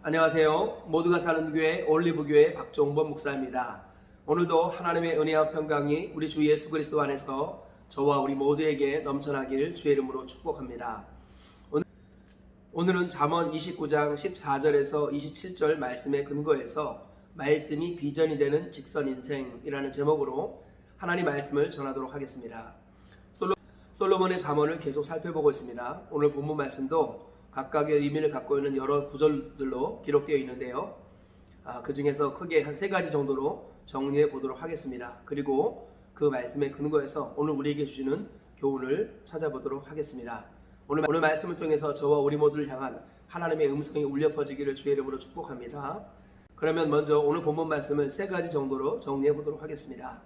안녕하세요. 모두가 사는 교회 올리브교회 박종범 목사입니다. 오늘도 하나님의 은혜와 평강이 우리 주 예수 그리스도 안에서 저와 우리 모두에게 넘쳐나길 주의 이름으로 축복합니다. 오늘은 잠언 29장 14절에서 27절 말씀에 근거해서 말씀이 비전이 되는 직선 인생이라는 제목으로 하나님 말씀을 전하도록 하겠습니다. 솔로몬의 잠언을 계속 살펴보고 있습니다. 오늘 본문 말씀도 각각의 의미를 갖고 있는 여러 구절들로 기록되어 있는데요. 그 중에서 크게 한 3가지 정도로 정리해 보도록 하겠습니다. 그리고 그 말씀에 근거해서 오늘 우리에게 주시는 교훈을 찾아보도록 하겠습니다. 오늘 말씀을 통해서 저와 우리 모두를 향한 하나님의 음성이 울려 퍼지기를 주의 이름으로 축복합니다. 그러면 먼저 오늘 본문 말씀을 3가지 정도로 정리해 보도록 하겠습니다.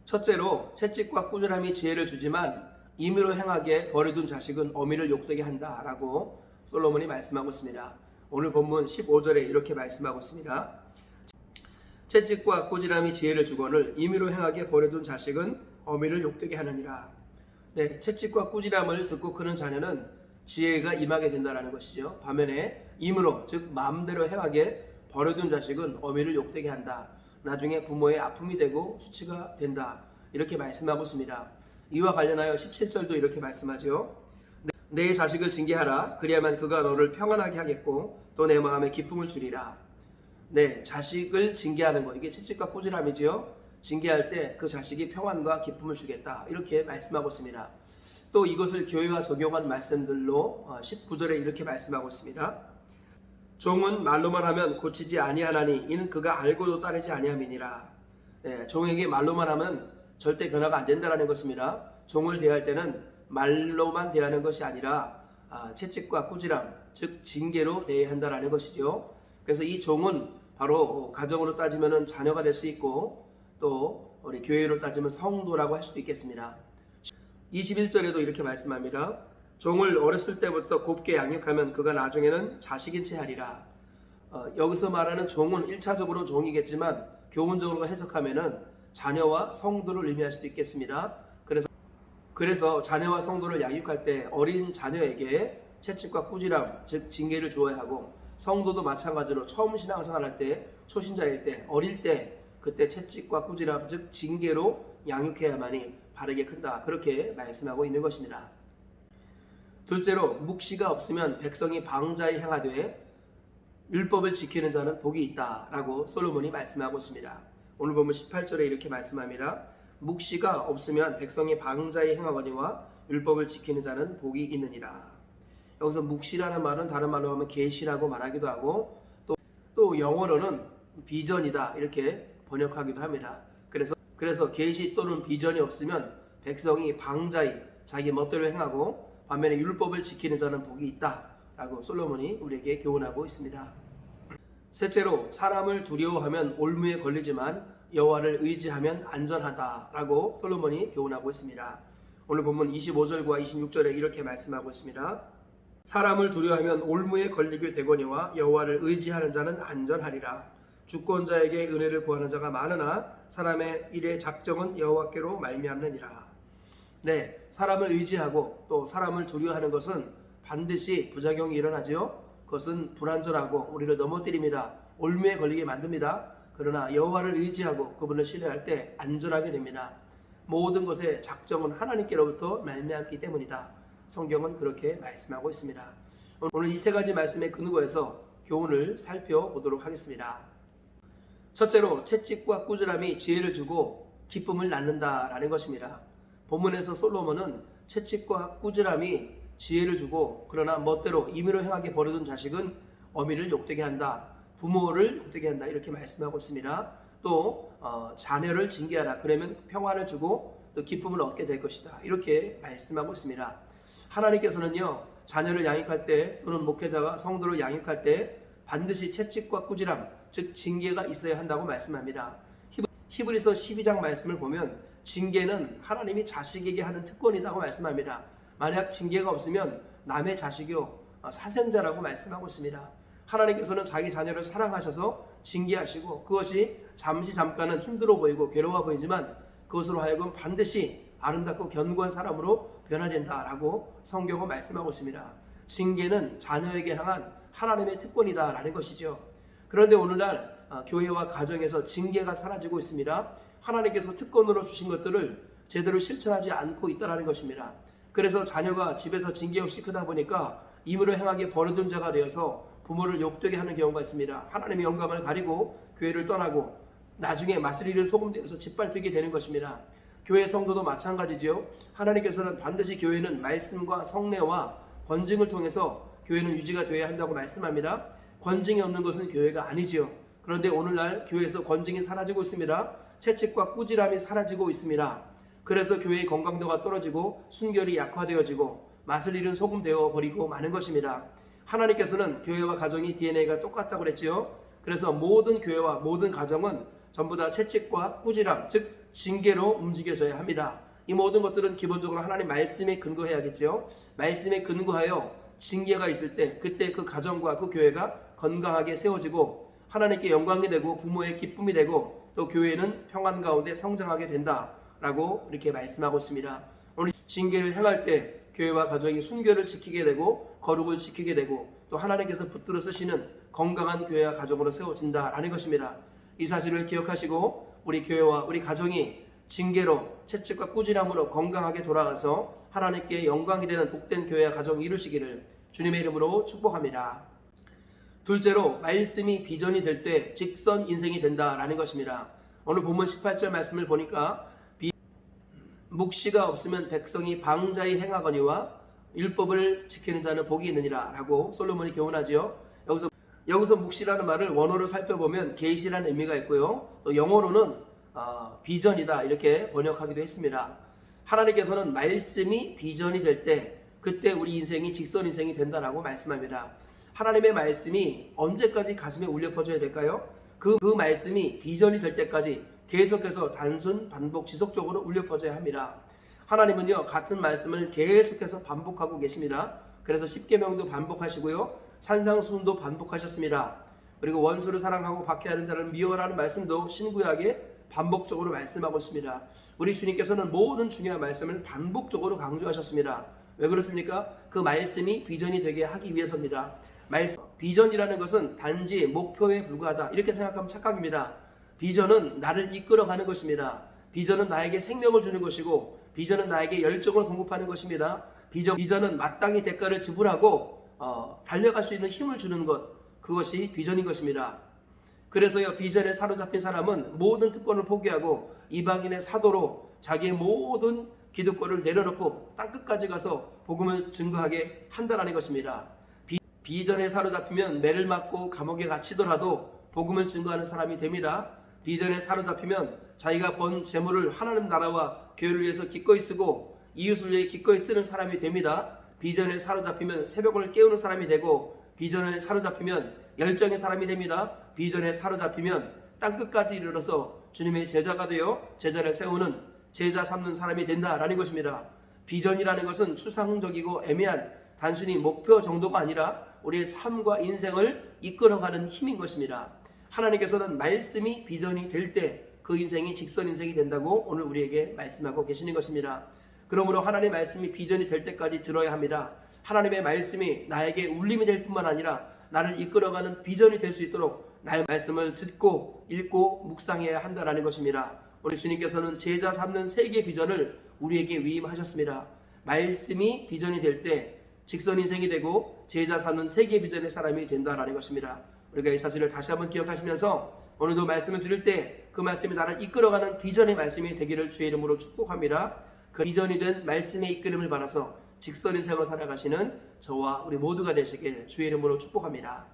첫째로 채찍과 꾸준함이 지혜를 주지만 임의로 행하게 버려둔 자식은 어미를 욕되게 한다라고 솔로몬이 말씀하고 있습니다. 오늘 본문 15절에 이렇게 말씀하고 있습니다. 채찍과 꾸준함이 지혜를 주거늘 임의로 행하게 버려둔 자식은 어미를 욕되게 하느니라. 네, 채찍과 꾸준함을 듣고 크는 자녀는 지혜가 임하게 된다는 것이죠. 반면에 임의로 즉 마음대로 행하게 버려둔 자식은 어미를 욕되게 한다. 나중에 부모의 아픔이 되고 수치가 된다. 이렇게 말씀하고 있습니다. 이와 관련하여 17절도 이렇게 말씀하죠. 내 자식을 징계하라. 그리하면 그가 너를 평안하게 하겠고 또 내 마음에 기쁨을 주리라. 네, 자식을 징계하는 것, 이게 채찍과 꾸준함이지요. 징계할 때 그 자식이 평안과 기쁨을 주겠다. 이렇게 말씀하고 있습니다. 또 이것을 교회와 적용한 말씀들로 19절에 이렇게 말씀하고 있습니다. 종은 말로만 하면 고치지 아니하나니 이는 그가 알고도 따르지 아니함이니라. 네, 종에게 말로만 하면 절대 변화가 안 된다는 것입니다. 종을 대할 때는 말로만 대하는 것이 아니라 채찍과 꾸지람, 즉 징계로 대해야 한다는 것이죠. 그래서 이 종은 바로 가정으로 따지면 자녀가 될 수 있고 또 우리 교회로 따지면 성도라고 할 수도 있겠습니다. 21절에도 이렇게 말씀합니다. 종을 어렸을 때부터 곱게 양육하면 그가 나중에는 자식인 채 하리라. 여기서 말하는 종은 1차적으로 종이겠지만 교훈적으로 해석하면은 자녀와 성도를 의미할 수도 있겠습니다. 그래서 자녀와 성도를 양육할 때 어린 자녀에게 채찍과 꾸지람, 즉 징계를 주어야 하고 성도도 마찬가지로 처음 신앙생활 할 때, 초신자일 때, 어릴 때 그때 채찍과 꾸지람, 즉 징계로 양육해야만이 바르게 큰다. 그렇게 말씀하고 있는 것입니다. 둘째로 묵시가 없으면 백성이 방자히 행하되 율법을 지키는 자는 복이 있다라고 솔로몬이 말씀하고 있습니다. 오늘 보면 18절에 이렇게 말씀합니다. 묵시가 없으면 백성이 방자히 행하거니와 율법을 지키는 자는 복이 있느니라. 여기서 묵시라는 말은 다른 말로 하면 계시라고 말하기도 하고 또 영어로는 비전이다 이렇게 번역하기도 합니다. 그래서 계시 또는 비전이 없으면 백성이 방자히 자기 멋대로 행하고 반면에 율법을 지키는 자는 복이 있다라고 솔로몬이 우리에게 교훈하고 있습니다. 셋째로 사람을 두려워하면 올무에 걸리지만 여호와를 의지하면 안전하다라고 솔로몬이 교훈하고 있습니다. 오늘 본문 25절과 26절에 이렇게 말씀하고 있습니다. 사람을 두려워하면 올무에 걸리게 되거니와 여호와를 의지하는 자는 안전하리라. 주권자에게 은혜를 구하는 자가 많으나 사람의 일의 작정은 여호와께로 말미암느니라. 네, 사람을 의지하고 또 사람을 두려워하는 것은 반드시 부작용이 일어나지요. 그것은 불안전하고 우리를 넘어뜨립니다. 올무에 걸리게 만듭니다. 그러나 여호와를 의지하고 그분을 신뢰할 때 안전하게 됩니다. 모든 것의 작정은 하나님께로부터 말미암기 때문이다. 성경은 그렇게 말씀하고 있습니다. 오늘 이 3가지 말씀에 근거해서 교훈을 살펴보도록 하겠습니다. 첫째로 채찍과 꾸준함이 지혜를 주고 기쁨을 낳는다라는 것입니다. 본문에서 솔로몬은 채찍과 꾸준함이 지혜를 주고 그러나 멋대로 임의로 행하게 버려둔 자식은 어미를 욕되게 한다. 부모를 욕되게 한다. 이렇게 말씀하고 있습니다. 또 자녀를 징계하라. 그러면 평안을 주고 또 기쁨을 얻게 될 것이다. 이렇게 말씀하고 있습니다. 하나님께서는요. 자녀를 양육할 때 또는 목회자가 성도를 양육할 때 반드시 채찍과 꾸지람, 즉 징계가 있어야 한다고 말씀합니다. 히브리서 12장 말씀을 보면 징계는 하나님이 자식에게 하는 특권이라고 말씀합니다. 만약 징계가 없으면 남의 자식이요 사생자라고 말씀하고 있습니다. 하나님께서는 자기 자녀를 사랑하셔서 징계하시고 그것이 잠깐은 힘들어 보이고 괴로워 보이지만 그것으로 하여금 반드시 아름답고 견고한 사람으로 변화된다라고 성경은 말씀하고 있습니다. 징계는 자녀에게 향한 하나님의 특권이다라는 것이죠. 그런데 오늘날 교회와 가정에서 징계가 사라지고 있습니다. 하나님께서 특권으로 주신 것들을 제대로 실천하지 않고 있다는 것입니다. 그래서 자녀가 집에서 징계 없이 크다 보니까 임으로 행하게 버려둔 자가 되어서 부모를 욕되게 하는 경우가 있습니다. 하나님의 영광을 가리고 교회를 떠나고 나중에 맛을 잃은 소금되어서 짓밟히게 되는 것입니다. 교회 성도도 마찬가지지요. 하나님께서는 반드시 교회는 말씀과 성례와 권징을 통해서 교회는 유지가 되어야 한다고 말씀합니다. 권징이 없는 것은 교회가 아니지요. 그런데 오늘날 교회에서 권징이 사라지고 있습니다. 채찍과 꾸지람이 사라지고 있습니다. 그래서 교회의 건강도가 떨어지고 순결이 약화되어지고 맛을 잃은 소금 되어 버리고 마는 것입니다. 하나님께서는 교회와 가정이 DNA가 똑같다고 그랬지요. 그래서 모든 교회와 모든 가정은 전부 다 채찍과 꾸지람, 즉 징계로 움직여져야 합니다. 이 모든 것들은 기본적으로 하나님 말씀에 근거해야겠죠. 말씀에 근거하여 징계가 있을 때 그때 그 가정과 그 교회가 건강하게 세워지고 하나님께 영광이 되고 부모의 기쁨이 되고 또 교회는 평안 가운데 성장하게 된다라고 이렇게 말씀하고 있습니다. 오늘 징계를 행할 때 교회와 가정이 순결을 지키게 되고 거룩을 지키게 되고 또 하나님께서 붙들어 쓰시는 건강한 교회와 가정으로 세워진다라는 것입니다. 이 사실을 기억하시고 우리 교회와 우리 가정이 징계로 채찍과 꾸지람으로 건강하게 돌아가서 하나님께 영광이 되는 복된 교회와 가정 이루시기를 주님의 이름으로 축복합니다. 둘째로 말씀이 비전이 될 때 직선 인생이 된다라는 것입니다. 오늘 본문 18절 말씀을 보니까 묵시가 없으면 백성이 방자히 행하거니와 율법을 지키는 자는 복이 있느니라 라고 솔로몬이 교훈하지요. 여기서 묵시라는 말을 원어로 살펴보면 계시라는 의미가 있고요. 또 영어로는 비전이다 이렇게 번역하기도 했습니다. 하나님께서는 말씀이 비전이 될 때 그때 우리 인생이 직선 인생이 된다라고 말씀합니다. 하나님의 말씀이 언제까지 가슴에 울려 퍼져야 될까요? 그 말씀이 비전이 될 때까지 계속해서 단순 반복 지속적으로 울려 퍼져야 합니다. 하나님은요 같은 말씀을 계속해서 반복하고 계십니다. 그래서 십계명도 반복하시고요 산상수훈도 반복하셨습니다. 그리고 원수를 사랑하고 박해하는 자를 미워하라는 말씀도 신구약에 반복적으로 말씀하고 있습니다. 우리 주님께서는 모든 중요한 말씀을 반복적으로 강조하셨습니다. 왜 그렇습니까? 그 말씀이 비전이 되게 하기 위해서입니다. 비전이라는 것은 단지 목표에 불과하다 이렇게 생각하면 착각입니다. 비전은 나를 이끌어가는 것입니다. 비전은 나에게 생명을 주는 것이고 비전은 나에게 열정을 공급하는 것입니다. 비전은 마땅히 대가를 지불하고 달려갈 수 있는 힘을 주는 것, 그것이 비전인 것입니다. 그래서요 비전에 사로잡힌 사람은 모든 특권을 포기하고 이방인의 사도로 자기의 모든 기득권을 내려놓고 땅끝까지 가서 복음을 증거하게 한다는 것입니다. 비전에 사로잡히면 매를 맞고 감옥에 갇히더라도 복음을 증거하는 사람이 됩니다. 비전에 사로잡히면 자기가 번 재물을 하나님 나라와 교회를 위해서 기꺼이 쓰고 이웃을 위해 기꺼이 쓰는 사람이 됩니다. 비전에 사로잡히면 새벽을 깨우는 사람이 되고 비전에 사로잡히면 열정의 사람이 됩니다. 비전에 사로잡히면 땅끝까지 이르러서 주님의 제자가 되어 제자를 세우는 제자 삼는 사람이 된다라는 것입니다. 비전이라는 것은 추상적이고 애매한 단순히 목표 정도가 아니라 우리의 삶과 인생을 이끌어가는 힘인 것입니다. 하나님께서는 말씀이 비전이 될 때 그 인생이 직선 인생이 된다고 오늘 우리에게 말씀하고 계시는 것입니다. 그러므로 하나님의 말씀이 비전이 될 때까지 들어야 합니다. 하나님의 말씀이 나에게 울림이 될 뿐만 아니라 나를 이끌어가는 비전이 될 수 있도록 나의 말씀을 듣고 읽고 묵상해야 한다는 것입니다. 우리 주님께서는 제자 삼는 세계 비전을 우리에게 위임하셨습니다. 말씀이 비전이 될 때 직선 인생이 되고 제자 삼는 세계 비전의 사람이 된다는 것입니다. 우리가 이 사실을 다시 한번 기억하시면서 오늘도 말씀을 드릴 때 그 말씀이 나를 이끌어가는 비전의 말씀이 되기를 주의 이름으로 축복합니다. 그 비전이 된 말씀의 이끌림을 받아서 직선 인생을 살아가시는 저와 우리 모두가 되시길 주의 이름으로 축복합니다.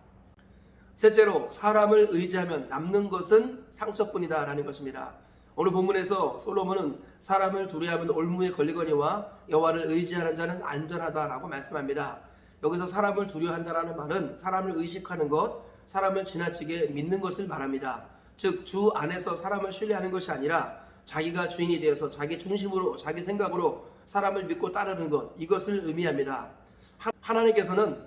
셋째로 사람을 의지하면 남는 것은 상처뿐이다 라는 것입니다. 오늘 본문에서 솔로몬은 사람을 두려워하면 올무에 걸리거니와 여호와를 의지하는 자는 안전하다라고 말씀합니다. 여기서 사람을 두려워한다라는 말은 사람을 의식하는 것, 사람을 지나치게 믿는 것을 말합니다. 즉 주 안에서 사람을 신뢰하는 것이 아니라 자기가 주인이 되어서 자기 중심으로 자기 생각으로 사람을 믿고 따르는 것, 이것을 의미합니다. 하나님께서는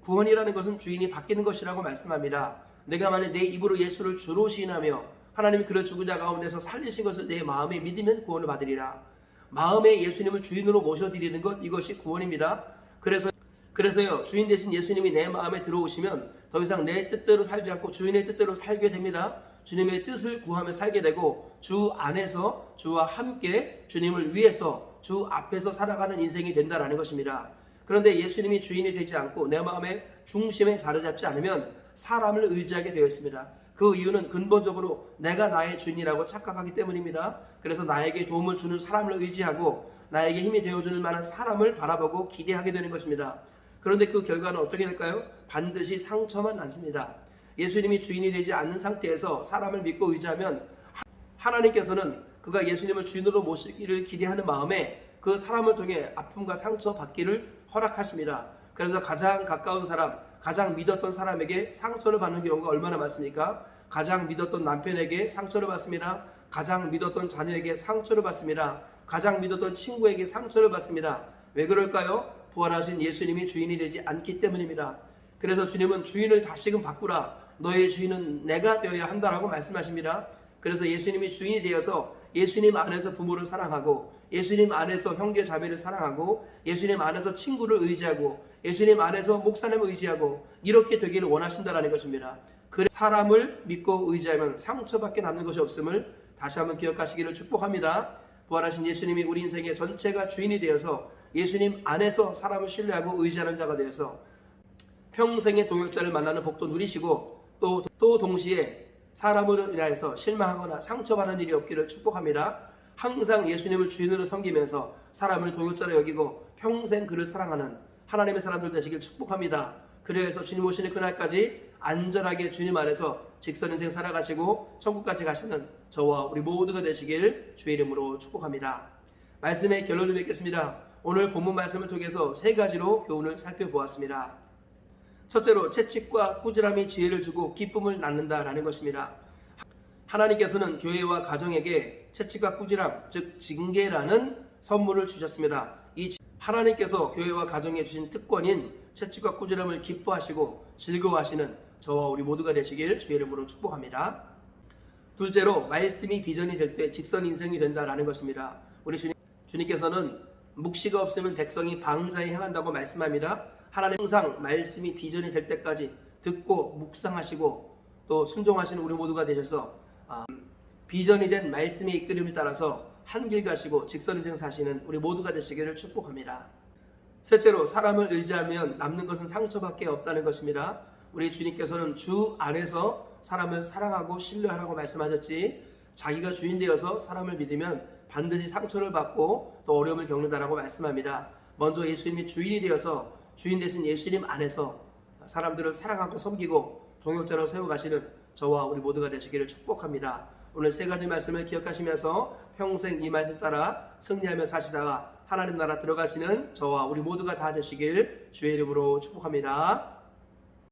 구원이라는 것은 주인이 바뀌는 것이라고 말씀합니다. 내가 만약 내 입으로 예수를 주로 시인하며 하나님이 그를 죽은 자 가운데서 살리신 것을 내 마음에 믿으면 구원을 받으리라. 마음에 예수님을 주인으로 모셔드리는 것, 이것이 구원입니다. 그래서 그래서요, 주인 되신 예수님이 내 마음에 들어오시면 더 이상 내 뜻대로 살지 않고 주인의 뜻대로 살게 됩니다. 주님의 뜻을 구하며 살게 되고 주 안에서 주와 함께 주님을 위해서 주 앞에서 살아가는 인생이 된다라는 것입니다. 그런데 예수님이 주인이 되지 않고 내 마음의 중심에 자리 잡지 않으면 사람을 의지하게 되어 있습니다. 그 이유는 근본적으로 내가 나의 주인이라고 착각하기 때문입니다. 그래서 나에게 도움을 주는 사람을 의지하고 나에게 힘이 되어주는 만한 사람을 바라보고 기대하게 되는 것입니다. 그런데 그 결과는 어떻게 될까요? 반드시 상처만 남습니다. 예수님이 주인이 되지 않는 상태에서 사람을 믿고 의지하면 하나님께서는 그가 예수님을 주인으로 모시기를 기대하는 마음에 그 사람을 통해 아픔과 상처 받기를 허락하십니다. 그래서 가장 가까운 사람, 가장 믿었던 사람에게 상처를 받는 경우가 얼마나 많습니까? 가장 믿었던 남편에게 상처를 받습니다. 가장 믿었던 자녀에게 상처를 받습니다. 가장 믿었던 친구에게 상처를 받습니다. 왜 그럴까요? 부활하신 예수님이 주인이 되지 않기 때문입니다. 그래서 주님은 주인을 다시금 바꾸라. 너의 주인은 내가 되어야 한다라고 말씀하십니다. 그래서 예수님이 주인이 되어서 예수님 안에서 부모를 사랑하고 예수님 안에서 형제 자매를 사랑하고 예수님 안에서 친구를 의지하고 예수님 안에서 목사님을 의지하고 이렇게 되기를 원하신다라는 것입니다. 그 사람을 믿고 의지하면 상처밖에 남는 것이 없음을 다시 한번 기억하시기를 축복합니다. 부활하신 예수님이 우리 인생의 전체가 주인이 되어서 예수님 안에서 사람을 신뢰하고 의지하는 자가 되어서 평생의 동역자를 만나는 복도 누리시고 또 동시에 사람으로 인하여서 실망하거나 상처받는 일이 없기를 축복합니다. 항상 예수님을 주인으로 섬기면서 사람을 동역자로 여기고 평생 그를 사랑하는 하나님의 사람들 되시길 축복합니다. 그래서 주님 오시는 그날까지 안전하게 주님 안에서 직선 인생 살아가시고 천국까지 가시는 저와 우리 모두가 되시길 주의 이름으로 축복합니다. 말씀의 결론을 맺겠습니다. 오늘 본문 말씀을 통해서 세 가지로 교훈을 살펴보았습니다. 첫째로 채찍과 꾸지람이 지혜를 주고 기쁨을 낳는다라는 것입니다. 하나님께서는 교회와 가정에게 채찍과 꾸지람, 즉 징계라는 선물을 주셨습니다. 이 하나님께서 교회와 가정에 주신 특권인 채찍과 꾸지람을 기뻐하시고 즐거워하시는 저와 우리 모두가 되시길 주의 이름으로 축복합니다. 둘째로 말씀이 비전이 될 때 직선 인생이 된다라는 것입니다. 우리 주님께서는 묵시가 없으면 백성이 방자에 행한다고 말씀합니다. 하나님 항상 말씀이 비전이 될 때까지 듣고 묵상하시고 또 순종하시는 우리 모두가 되셔서 비전이 된 말씀의 이끌림을 따라서 한길 가시고 직선 인생 사시는 우리 모두가 되시기를 축복합니다. 셋째로 사람을 의지하면 남는 것은 상처밖에 없다는 것입니다. 우리 주님께서는 주 안에서 사람을 사랑하고 신뢰하라고 말씀하셨지 자기가 주인 되어서 사람을 믿으면 반드시 상처를 받고 또 어려움을 겪는다라고 말씀합니다. 먼저 예수님이 주인이 되어서 주인 되신 예수님 안에서 사람들을 사랑하고 섬기고 동역자로 세워가시는 저와 우리 모두가 되시기를 축복합니다. 오늘 세 가지 말씀을 기억하시면서 평생 이 말씀 따라 승리하며 사시다가 하나님 나라 들어가시는 저와 우리 모두가 다 되시길 주의 이름으로 축복합니다.